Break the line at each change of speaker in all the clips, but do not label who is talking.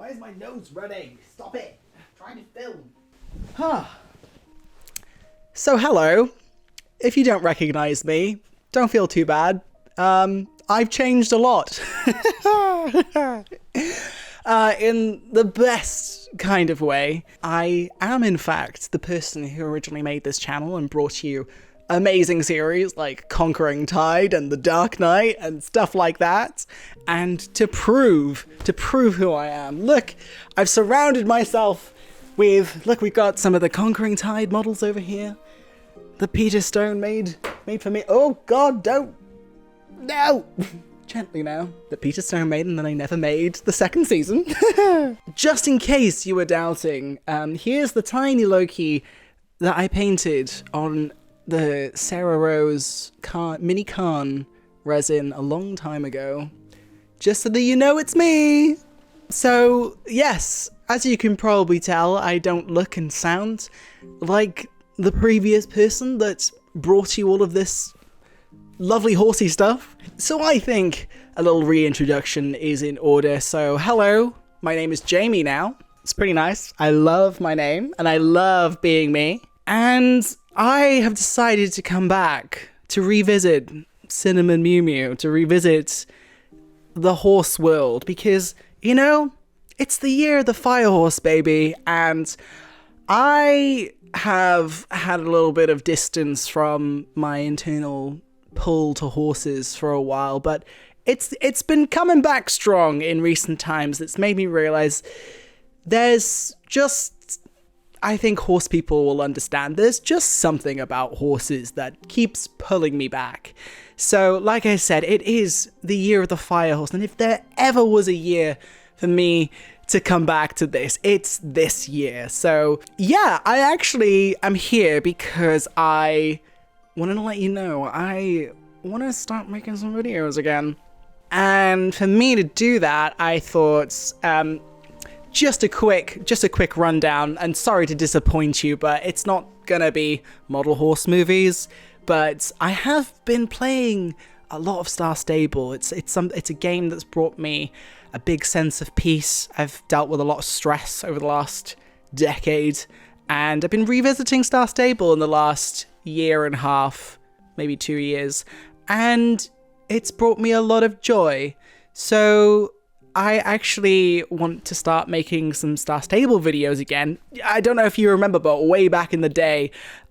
Why is my nose running? Stop it! I'm trying to film. So hello. If you don't recognize me, don't feel too bad. I've changed a lot. In the best kind of way. I am, in fact, the person who originally made this channel and brought you amazing series like Conquering Tide and The Dark Knight and stuff like that. And to prove who I am, look, I've surrounded myself with, look, we've got some of the Conquering Tide models over here. The Peter Stone made for me. Oh God, don't. No! Gently now. The Peter Stone made and then I never made the second season. Just in case you were doubting, here's the tiny Loki that I painted on the Sarah Rose mini Khan resin a long time ago. Just so that you know it's me! So, yes, as you can probably tell, I don't look and sound like the previous person that brought you all of this lovely horsey stuff. So I think a little reintroduction is in order. So hello, my name is Jamie now. It's pretty nice. I love my name and I love being me. And I have decided to come back to revisit Cinnamon Mew Mew, to revisit the horse world because, you know, it's the year of the fire horse, baby. And I have had a little bit of distance from my internal pull to horses for a while, but it's been coming back strong in recent times. It's made me realize there's just, I think horse people will understand, there's just something about horses that keeps pulling me back. So like I said, it is the year of the fire horse, and if there ever was a year for me to come back to this, it's this year. So yeah, I actually am here because I wanted to let you know I want to start making some videos again. And for me to do that, I thought just a quick rundown, and sorry to disappoint you, but it's not gonna be model horse movies, but I have been playing a lot of Star Stable. It's a game that's brought me a big sense of peace. I've dealt with a lot of stress over the last decade, and I've been revisiting Star Stable in the last year and a half, maybe 2 years, and it's brought me a lot of joy. So I actually want to start making some Star Stable videos again. I don't know if you remember, but way back in the day,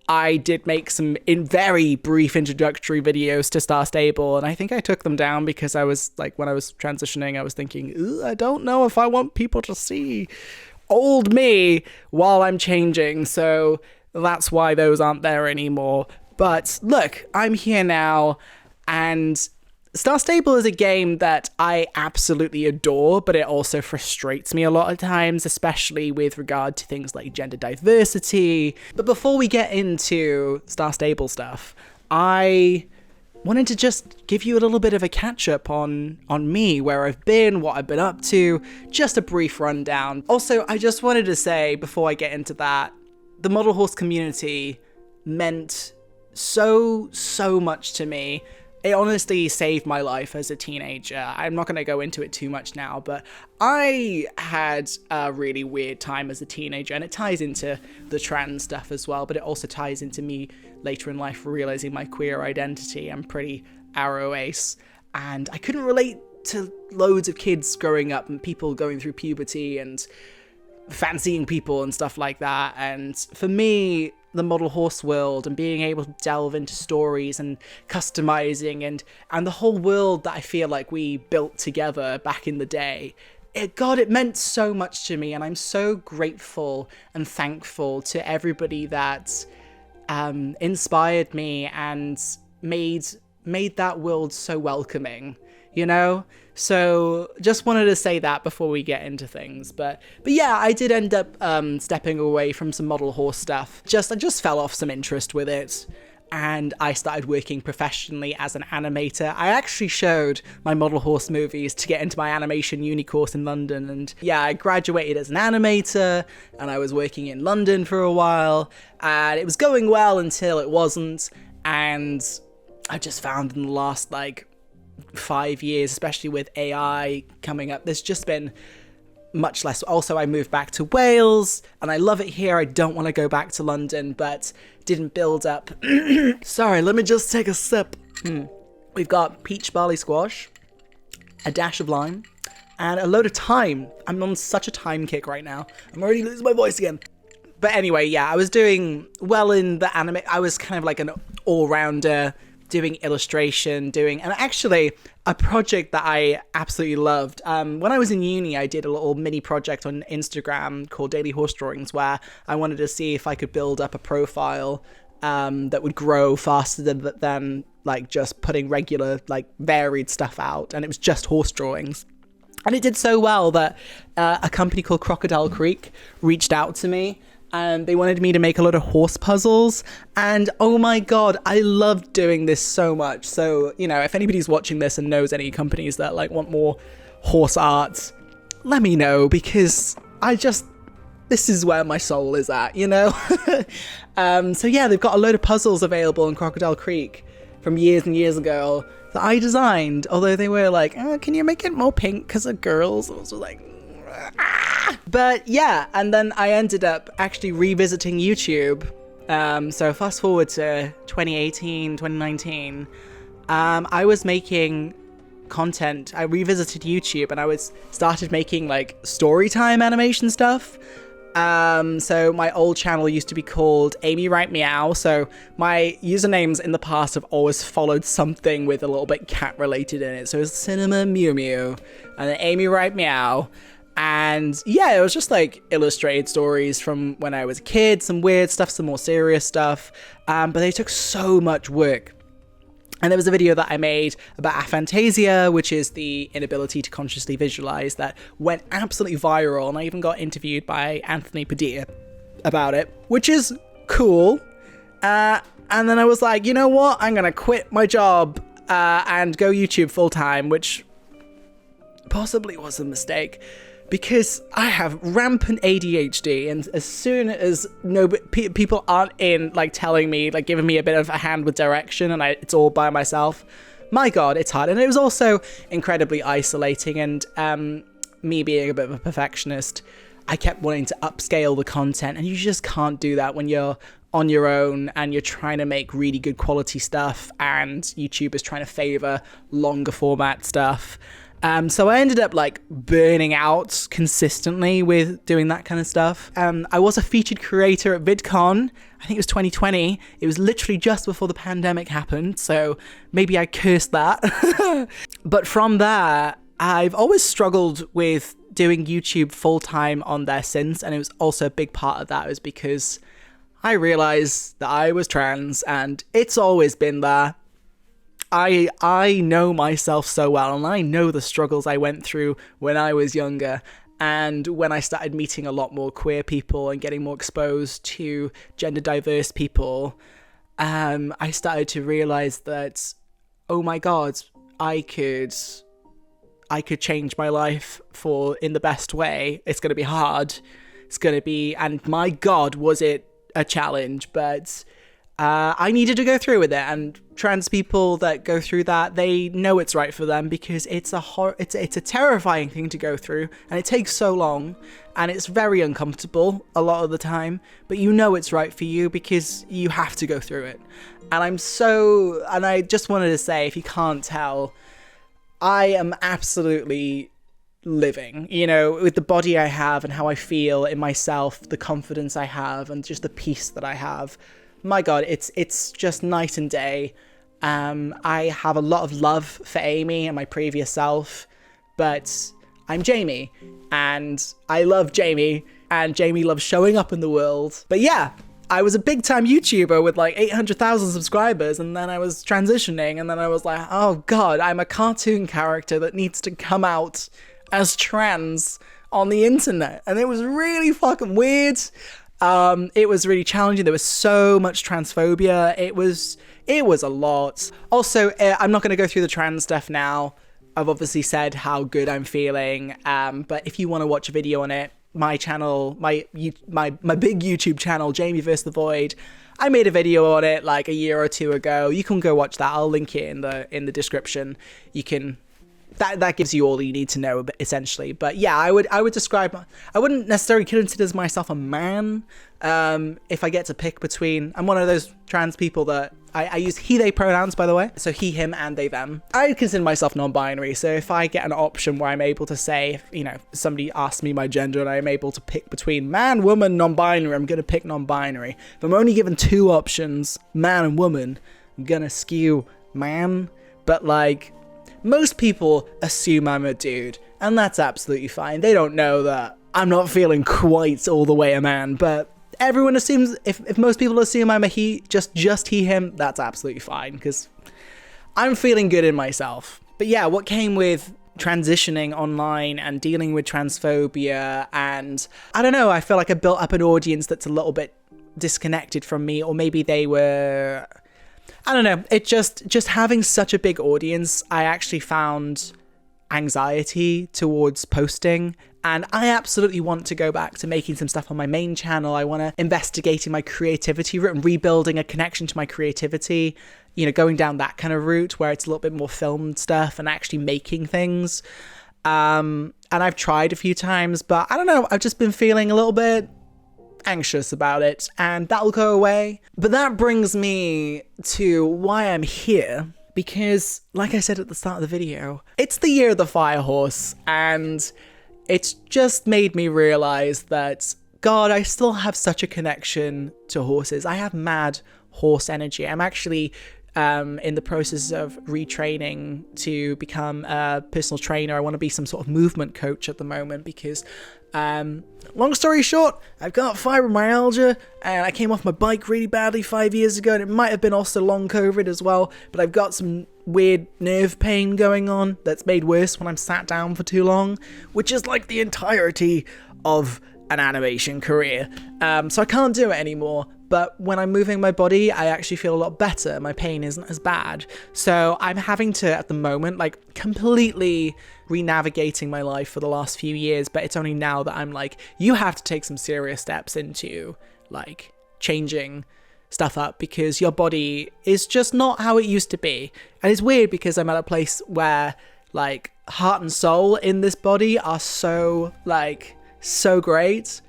I did make some very brief introductory videos to Star Stable, and I think I took them down because I was like, when I was transitioning, I was thinking, I don't know if I want people to see old me while I'm changing, so that's why those aren't there anymore. But look, I'm here now, and Star Stable is a game that I absolutely adore, but it also frustrates me a lot of times, especially with regard to things like gender diversity. But before we get into Star Stable stuff, I wanted to just give you a little bit of a catch-up on me, where I've been, what I've been up to, just a brief rundown. Also, I just wanted to say, before I get into that, the model horse community meant so much to me. It honestly saved my life as a teenager. I'm not going to go into it too much now, but I had a really weird time as a teenager, and it ties into the trans stuff as well, but it also ties into me later in life realizing my queer identity. I'm pretty arrow ace, and I couldn't relate to loads of kids growing up and people going through puberty and fancying people and stuff like that. And for me, the model horse world and being able to delve into stories and customizing and the whole world that I feel like we built together back in the day, it meant so much to me, and I'm so grateful and thankful to everybody that inspired me and made that world so welcoming, you know? So just wanted to say that before we get into things. But yeah, I did end up stepping away from some model horse stuff. I just fell off some interest with it, and I started working professionally as an animator. I actually showed my model horse movies to get into my animation uni course in London, and yeah, I graduated as an animator, and I was working in London for a while, and it was going well until it wasn't. And I just found in the last 5 years, especially with AI coming up, there's just been much less. Also, I moved back to Wales and I love it here. I don't want to go back to London, but didn't build up. Sorry, let me just take a sip. We've got peach barley squash, a dash of lime, and a load of thyme. I'm on such a thyme kick right now. I'm already losing my voice again. But anyway, yeah, I was doing well in the anime. I was kind of like an all-rounder, doing illustration, and actually a project that I absolutely loved. When I was in uni, I did a little mini project on Instagram called Daily Horse Drawings, where I wanted to see if I could build up a profile that would grow faster than like just putting regular, like varied stuff out. And it was just horse drawings. And it did so well that a company called Crocodile Creek reached out to me. And they wanted me to make a lot of horse puzzles. And oh my God, I loved doing this so much. So, you know, if anybody's watching this and knows any companies that like want more horse art, let me know, because this is where my soul is at, you know? So yeah, they've got a load of puzzles available in Crocodile Creek from years and years ago that I designed. Although they were like, oh, can you make it more pink because of girls? I was like, ah! But yeah, and then I ended up actually revisiting YouTube. So fast forward to 2018, 2019, I was making content. I revisited YouTube and I started making like story time animation stuff. So my old channel used to be called Amy Right Meow. So my usernames in the past have always followed something with a little bit cat related in it. So it's Cinema Mew Mew and then Amy Right Meow. And yeah, it was just like illustrated stories from when I was a kid, some weird stuff, some more serious stuff. But they took so much work. And there was a video that I made about aphantasia, which is the inability to consciously visualize, that went absolutely viral. And I even got interviewed by Anthony Padilla about it, which is cool. And then I was like, you know what? I'm going to quit my job and go YouTube full time, which possibly was a mistake, because I have rampant ADHD, and as soon as people aren't in, like, telling me, like, giving me a bit of a hand with direction, and it's all by myself, my God, it's hard. And it was also incredibly isolating, and me being a bit of a perfectionist, I kept wanting to upscale the content, and you just can't do that when you're on your own and you're trying to make really good quality stuff, and YouTube is trying to favor longer format stuff. So I ended up like burning out consistently with doing that kind of stuff. I was a featured creator at VidCon. I think it was 2020. It was literally just before the pandemic happened. So maybe I cursed that. But from there, I've always struggled with doing YouTube full time on there since. And it was also a big part of that was because I realized that I was trans, and it's always been there. I know myself so well, and I know the struggles I went through when I was younger, and when I started meeting a lot more queer people and getting more exposed to gender diverse people, I started to realize that, oh my God, I could change my life in the best way. It's going to be hard. It's going to be, and my God, was it a challenge, but I needed to go through with it. And trans people that go through that, they know it's right for them, because it's a terrifying thing to go through, and it takes so long, and it's very uncomfortable a lot of the time, but you know it's right for you because you have to go through it. And I just wanted to say, if you can't tell, I am absolutely living, you know, with the body I have and how I feel in myself, the confidence I have, and just the peace that I have. My God, it's just night and day. I have a lot of love for Amy and my previous self, but I'm Jamie, and I love Jamie, and Jamie loves showing up in the world. But yeah, I was a big time YouTuber with like 800,000 subscribers, and then I was transitioning, and then I was like, oh God, I'm a cartoon character that needs to come out as trans on the internet. And it was really fucking weird. It was really challenging. There was so much transphobia. It was a lot. Also, I'm not going to go through the trans stuff now. I've obviously said how good I'm feeling. But if you want to watch a video on it, my channel, my big YouTube channel, Jamie vs. the Void, I made a video on it like a year or two ago. You can go watch that. I'll link it in the description. You can that gives you all you need to know, essentially. But yeah, I would describe, I wouldn't necessarily consider myself a man. If I get to pick between, I'm one of those trans people that I use he, they pronouns, by the way. So he, him, and they, them. I consider myself non-binary. So if I get an option where I'm able to say, if, you know, somebody asks me my gender and I'm able to pick between man, woman, non-binary, I'm going to pick non-binary. If I'm only given two options, man and woman, I'm going to skew man. But like, most people assume I'm a dude, and that's absolutely fine. They don't know that I'm not feeling quite all the way a man, but everyone assumes, if most people assume I'm a he, just he, him, that's absolutely fine, because I'm feeling good in myself. But yeah, what came with transitioning online and dealing with transphobia, and I don't know, I feel like I built up an audience that's a little bit disconnected from me, or maybe they were, I don't know, it just having such a big audience, I actually found anxiety towards posting. And I absolutely want to go back to making some stuff on my main channel. I want to investigate in my creativity route and rebuilding a connection to my creativity, you know, going down that kind of route where it's a little bit more filmed stuff and actually making things. And I've tried a few times, but I don't know, I've just been feeling a little bit anxious about it, and that'll go away. But that brings me to why I'm here, because like I said at the start of the video, it's the year of the fire horse, and it's just made me realize that, God, I still have such a connection to horses. I have mad horse energy. I'm actually in the process of retraining to become a personal trainer. I want to be some sort of movement coach at the moment because, long story short, I've got fibromyalgia and I came off my bike really badly 5 years ago, and it might have been also long COVID as well, but I've got some weird nerve pain going on that's made worse when I'm sat down for too long, which is like the entirety of an animation career. So I can't do it anymore. But when I'm moving my body, I actually feel a lot better. My pain isn't as bad. So I'm having to, at the moment, like completely re-navigating my life for the last few years. But it's only now that I'm like, you have to take some serious steps into like changing stuff up, because your body is just not how it used to be. And it's weird because I'm at a place where like heart and soul in this body are so great.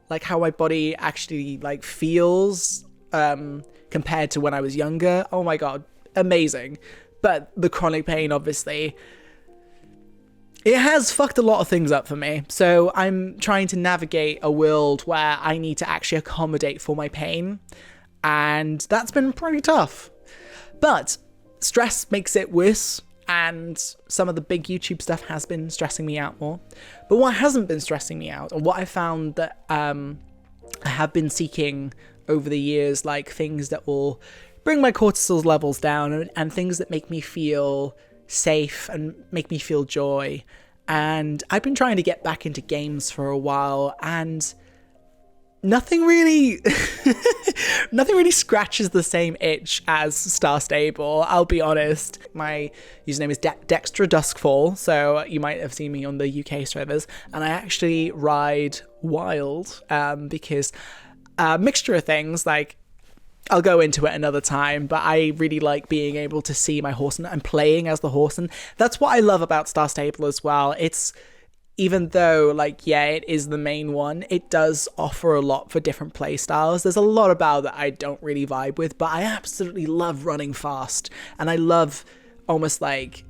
Like how my body actually like feels compared to when I was younger. Oh my God, amazing. But the chronic pain, obviously, it has fucked a lot of things up for me. So I'm trying to navigate a world where I need to actually accommodate for my pain. And that's been pretty tough. But stress makes it worse. And some of the big YouTube stuff has been stressing me out more. But what hasn't been stressing me out, or what I found that I have been seeking over the years, like things that will bring my cortisol levels down, and things that make me feel safe and make me feel joy. And I've been trying to get back into games for a while, and nothing really scratches the same itch as Star Stable, I'll be honest. My username is Dextra Duskfall, so you might have seen me on the UK servers, and I actually ride wild because a mixture of things, like I'll go into it another time, but I really like being able to see my horse and playing as the horse, and that's what I love about Star Stable as well. It's, even though, like, yeah, it is the main one, it does offer a lot for different play styles. There's a lot about that I don't really vibe with, but I absolutely love running fast. And I love almost like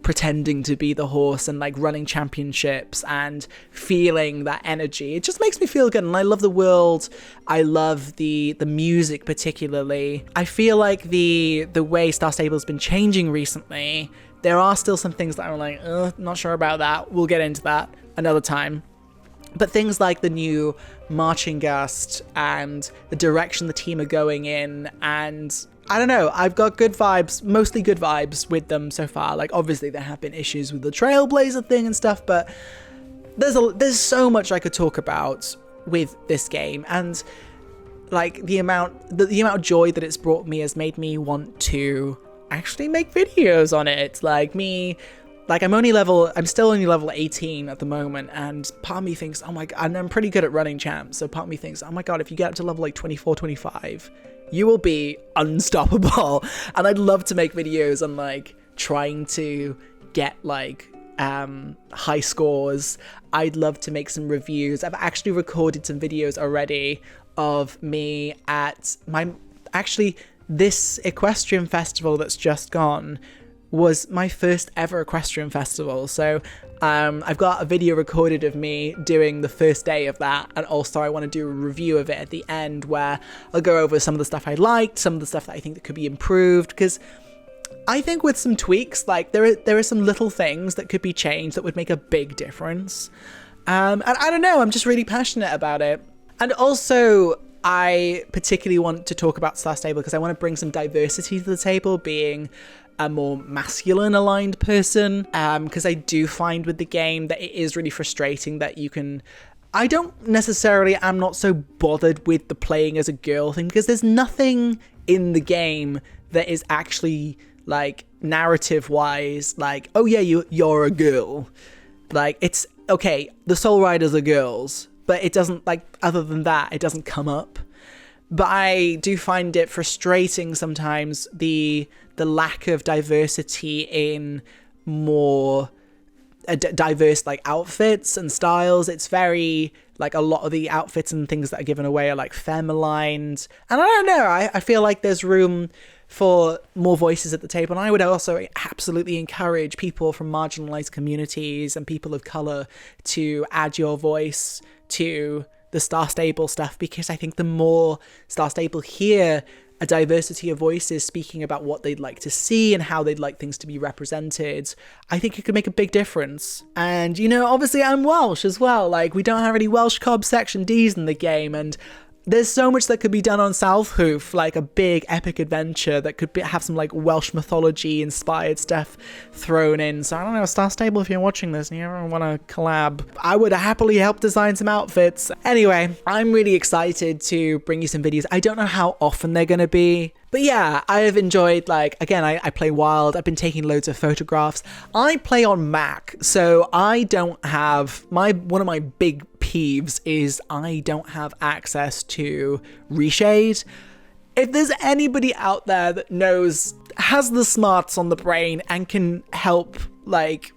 pretending to be the horse and like running championships and feeling that energy. It just makes me feel good. And I love the world. I love the music particularly. I feel like the way Star Stable's been changing recently, there are still some things that I'm like, not sure about that. We'll get into that another time. But things like the new marching gust and the direction the team are going in, and I don't know, I've got good vibes, mostly good vibes with them so far. Like, obviously there have been issues with the Trailblazer thing and stuff, but there's so much I could talk about with this game, and like the amount of joy that it's brought me has made me want to actually make videos on it. Like I'm still only level 18 at the moment, and part of me thinks, oh my God, and I'm pretty good at running champs, so part of me thinks, oh my God, if you get up to level like 24, 25, you will be unstoppable. And I'd love to make videos on like trying to get like high scores. I'd love to make some reviews. I've actually recorded some videos already of me at this equestrian festival that's just gone was my first ever equestrian festival. So I've got a video recorded of me doing the first day of that, and also I want to do a review of it at the end where I'll go over some of the stuff I liked, some of the stuff that I think that could be improved, because I think with some tweaks, like there are some little things that could be changed that would make a big difference. And I don't know, I'm just really passionate about it. And also, I particularly want to talk about Star Stable because I want to bring some diversity to the table, being a more masculine aligned person, because I do find with the game that it is really frustrating that you can... I'm not so bothered with the playing as a girl thing, because there's nothing in the game that is actually, like, narrative wise, like, oh yeah, you're a girl. Like, it's okay, the Soul Riders are girls, but it doesn't, like, other than that, it doesn't come up. But I do find it frustrating sometimes, the lack of diversity in more diverse, like, outfits and styles. It's very, like, a lot of the outfits and things that are given away are, like, femme-aligned. And I don't know, I feel like there's room for more voices at the table. And I would also absolutely encourage people from marginalized communities and people of color to add your voice to the Star Stable stuff, because I think the more Star Stable hear a diversity of voices speaking about what they'd like to see and how they'd like things to be represented, I think it could make a big difference. And, you know, obviously I'm Welsh as well. Like, we don't have any Welsh Cob Section Ds in the game, and there's so much that could be done on South Hoof, like a big epic adventure that could have some, like, Welsh mythology inspired stuff thrown in. So I don't know, Star Stable, if you're watching this and you ever want to collab, I would happily help design some outfits. Anyway, I'm really excited to bring you some videos. I don't know how often they're going to be, but yeah, I have enjoyed, like, again, I play Wild. I've been taking loads of photographs. I play on Mac, so I don't have, one of my big peeves is I don't have access to reshade. If there's anybody out there that has the smarts on the brain and can help, like,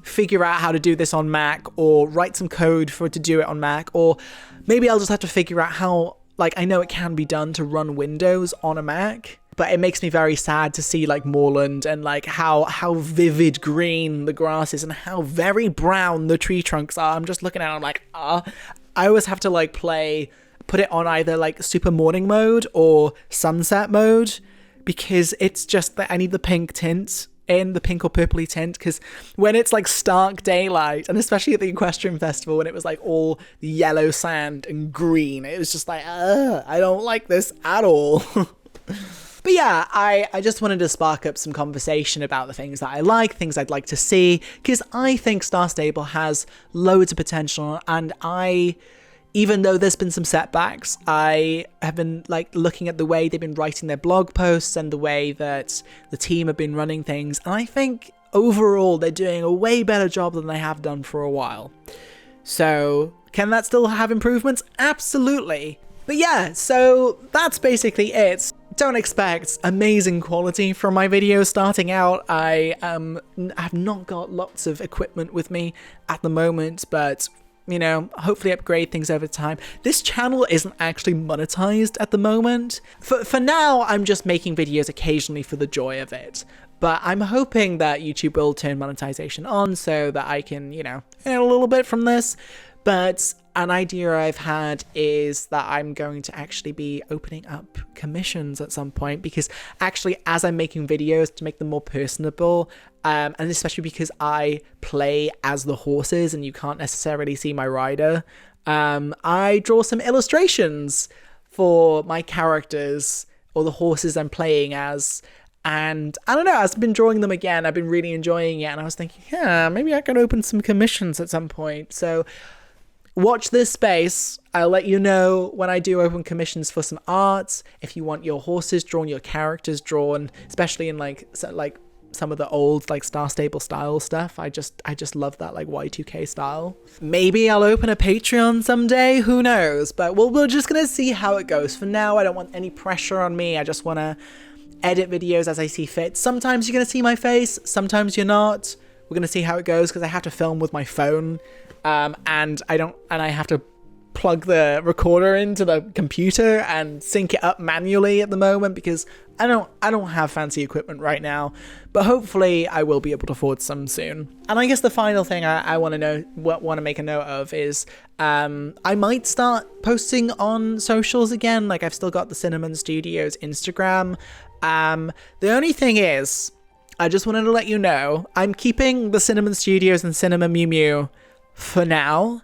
figure out how to do this on Mac, or write some code to do it on Mac, or maybe I'll just have to figure out how, like, I know it can be done to run Windows on a Mac, but it makes me very sad to see, like, Moorland and, like, how vivid green the grass is and how very brown the tree trunks are. I'm just looking at it, I'm like, I always have to, like, put it on either, like, super morning mode or sunset mode, because it's just that I need the pink tint in, the pink or purpley tint, because when it's, like, stark daylight, and especially at the Equestrian Festival when it was, like, all yellow sand and green, it was just like, I don't like this at all. But yeah, I just wanted to spark up some conversation about the things that I like, things I'd like to see, because I think Star Stable has loads of potential, and even though there's been some setbacks, I have been, like, looking at the way they've been writing their blog posts and the way that the team have been running things, and I think overall they're doing a way better job than they have done for a while. So, can that still have improvements? Absolutely. But yeah, so that's basically it. Don't expect amazing quality from my videos starting out. I have not got lots of equipment with me at the moment, but, you know, hopefully upgrade things over time. This channel isn't actually monetized at the moment. For now, I'm just making videos occasionally for the joy of it. But I'm hoping that YouTube will turn monetization on so that I can, you know, earn a little bit from this. But an idea I've had is that I'm going to actually be opening up commissions at some point, because actually as I'm making videos to make them more personable, and especially because I play as the horses and you can't necessarily see my rider, I draw some illustrations for my characters or the horses I'm playing as. And I don't know, I've been drawing them again. I've been really enjoying it. And I was thinking, yeah, maybe I can open some commissions at some point. So watch this space. I'll let you know when I do open commissions for some art. If you want your horses drawn, your characters drawn, especially in like some of the old, like, Star Stable style stuff. I just love that, like, Y2K style. Maybe I'll open a Patreon someday, who knows? But we're just gonna see how it goes. For now, I don't want any pressure on me. I just wanna edit videos as I see fit. Sometimes you're gonna see my face, sometimes you're not. We're going to see how it goes because I have to film with my phone, and I have to plug the recorder into the computer and sync it up manually at the moment because I don't have fancy equipment right now, but hopefully I will be able to afford some soon. And I guess the final thing I want to make a note of is I might start posting on socials again. Like, I've still got the Cinnamon Studios Instagram. The only thing is, I just wanted to let you know, I'm keeping the Cinnamon Studios and Cinema Mew Mew for now.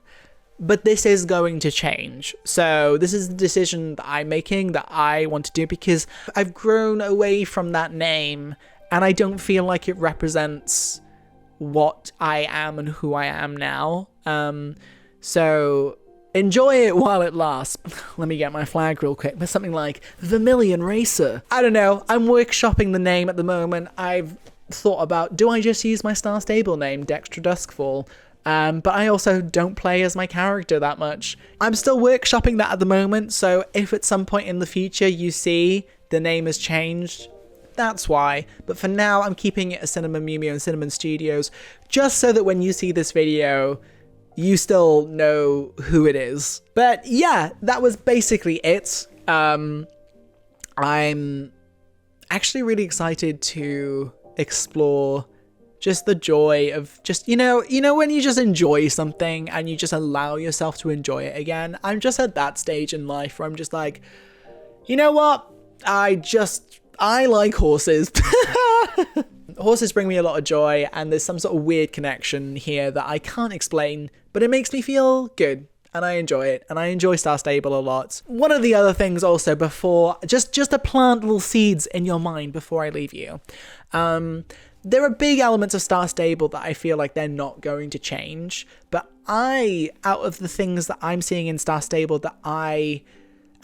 But this is going to change. So this is the decision that I'm making, that I want to do, because I've grown away from that name and I don't feel like it represents what I am and who I am now. So enjoy it while it lasts. Let me get my flag real quick. There's something like Vermilion Racer. I don't know. I'm workshopping the name at the moment. I've thought about, do I just use my Star Stable name, Dextra Duskfall? But I also don't play as my character that much. I'm still workshopping that at the moment, so if at some point in the future you see the name has changed, that's why. But for now, I'm keeping it as Cinnamon Mew Mew and Cinnamon Studios, just so that when you see this video, you still know who it is. But yeah, that was basically it. I'm actually really excited to explore just the joy of just, you know, when you just enjoy something and you just allow yourself to enjoy it again. I'm just at that stage in life where I'm just like, you know what? I like horses. Horses bring me a lot of joy, and there's some sort of weird connection here that I can't explain, but it makes me feel good. And I enjoy it, and I enjoy Star Stable a lot. One of the other things also before, just to plant little seeds in your mind before I leave you, there are big elements of Star Stable that I feel like they're not going to change, but out of the things that I'm seeing in Star Stable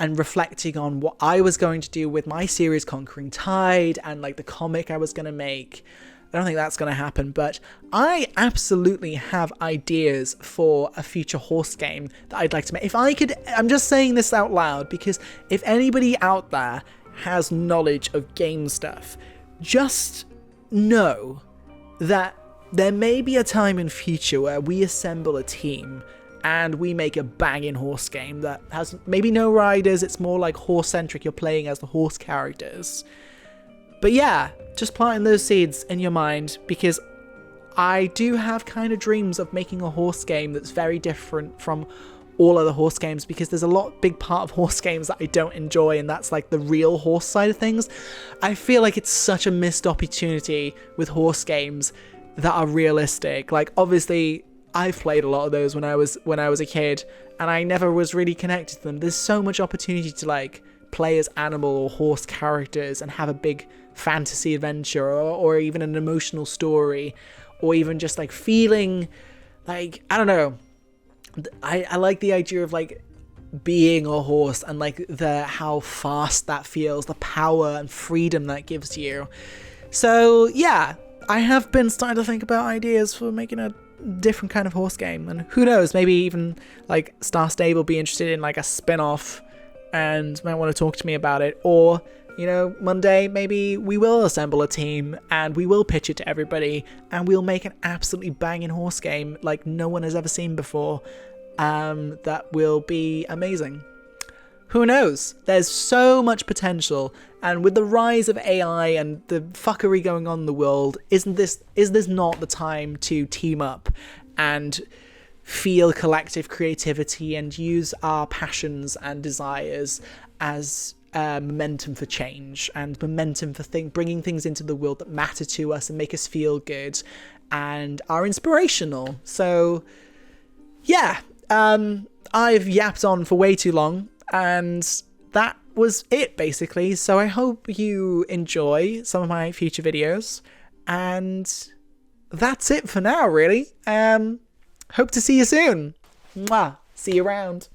and reflecting on what I was going to do with my series Conquering Tide and like the comic I was going to make, I don't think that's going to happen, but I absolutely have ideas for a future horse game that I'd like to make. I'm just saying this out loud because if anybody out there has knowledge of game stuff, just know that there may be a time in future where we assemble a team and we make a banging horse game that has maybe no riders, it's more like horse-centric, you're playing as the horse characters. But yeah, just planting those seeds in your mind, because I do have kind of dreams of making a horse game that's very different from all other horse games, because there's a big part of horse games that I don't enjoy, and that's like the real horse side of things. I feel like it's such a missed opportunity with horse games that are realistic. Like, obviously, I've played a lot of those when I was a kid, and I never was really connected to them. There's so much opportunity to like play as animal or horse characters and have a big fantasy adventure, or even an emotional story, or even just like feeling like, I don't know, I like the idea of like being a horse and like how fast that feels, the power and freedom that gives you. So yeah, I have been starting to think about ideas for making a different kind of horse game, and who knows, maybe even like Star Stable be interested in like a spin-off and might want to talk to me about it. Or, you know, Monday maybe we will assemble a team and we will pitch it to everybody and we'll make an absolutely banging horse game like no one has ever seen before. That will be amazing. Who knows? There's so much potential, and with the rise of AI and the fuckery going on in the world, is this not the time to team up and feel collective creativity and use our passions and desires as momentum for change and momentum for bringing things into the world that matter to us and make us feel good and are inspirational? So yeah, I've yapped on for way too long, and that was it basically. So I hope you enjoy some of my future videos, and that's it for now really. Hope to see you soon. Mwah. See you around.